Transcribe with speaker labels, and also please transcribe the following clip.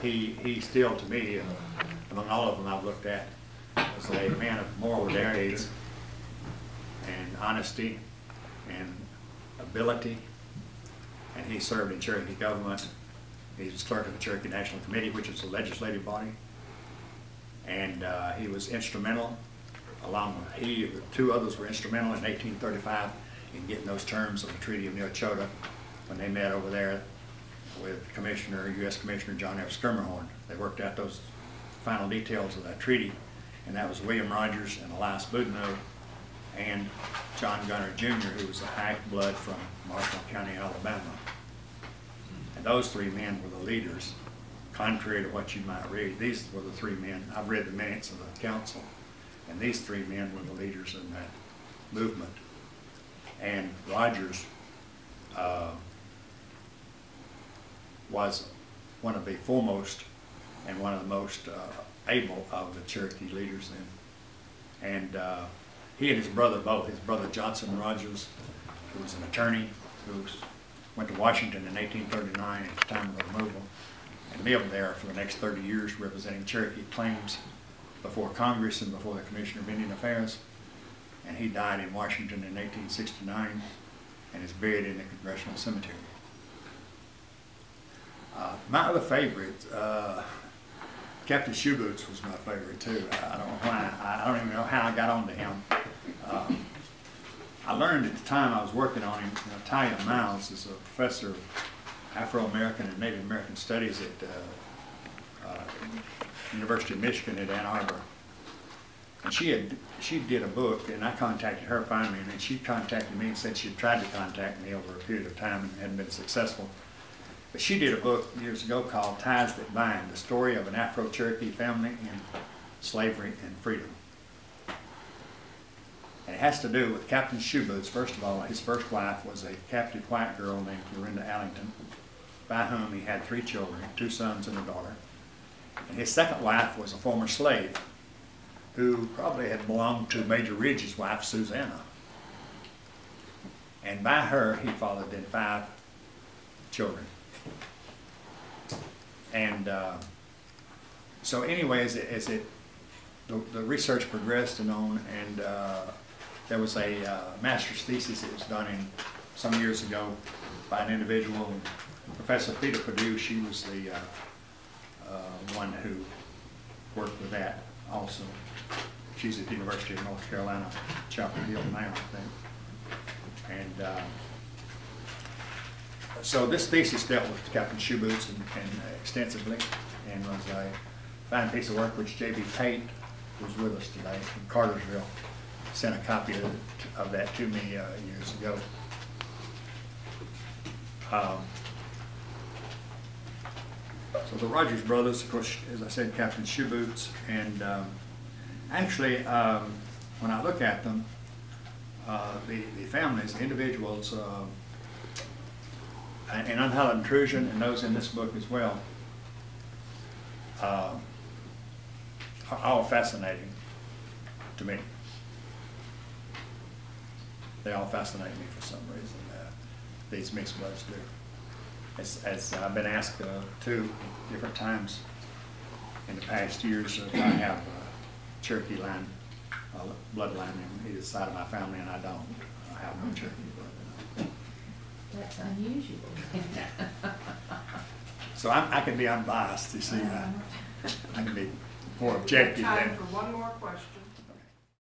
Speaker 1: he still, to me, among all of them I've looked at, was a man of moral days and honesty and ability. And he served in Cherokee government. He was clerk of the Cherokee National Committee, which is a legislative body. And he was instrumental, along with the two others were instrumental in 1835 in getting those terms of the Treaty of Neochota when they met over there with U.S. Commissioner John F. Skirmerhorn. They worked out those final details of that treaty, and that was William Rogers and Elias Boudinot and John Gunner Jr., who was a half-blood from Marshall County, Alabama. And those three men were the leaders, contrary to what you might read. These were the three men. I've read the minutes of the council, and these three men were the leaders in that movement. And Rogers was one of the foremost and one of the most able of the Cherokee leaders then. And he and his brother both, his brother Johnson Rogers, who was an attorney, who went to Washington in 1839 at the time of the removal, and lived there for the next 30 years representing Cherokee claims before Congress and before the Commissioner of Indian Affairs. And he died in Washington in 1869 and is buried in the Congressional Cemetery. My other favorite, Captain Shoeboots was my favorite too. I don't know why. I don't even know how I got onto him. I learned at the time I was working on him, Talia Miles is a professor of Afro-American and Native American Studies at University of Michigan at Ann Arbor. And she did a book, and I contacted her finally, and then she contacted me and said she had tried to contact me over a period of time and hadn't been successful. But she did a book years ago called Ties That Bind, the story of an Afro-Cherokee family in slavery and freedom. And it has to do with Captain Shoeboots. First of all, his first wife was a captive white girl named Clorinda Allington, by whom he had 3 children, 2 sons and a daughter. And his second wife was a former slave who probably had belonged to Major Ridge's wife, Susanna. And by her, he fathered then 5 children. And so anyways, as the research progressed and on, and there was a master's thesis that was done some years ago by an individual, Professor Theta Perdue. She was the one who worked with that also. She's at the University of North Carolina, Chapel Hill now, I think. And so this thesis dealt with Captain Shoeboots and extensively, and was a fine piece of work which J.B. Tate, who's with us today from Cartersville, sent a copy of that to me years ago. So the Rogers brothers, of course, as I said, Captain Shoeboots, and actually, when I look at them, the families, the individuals, and Unhallowed Intrusion, and those in this book as well, are all fascinating to me. They all fascinate me for some reason. These mixed bloods do. As I've been asked 2 different times in the past years, if I have Cherokee line, bloodline in either side of my family, and I don't. I have no Cherokee blood.
Speaker 2: That's unusual.
Speaker 1: So I can be unbiased, you see. I can be more objective.
Speaker 3: Time for one more question.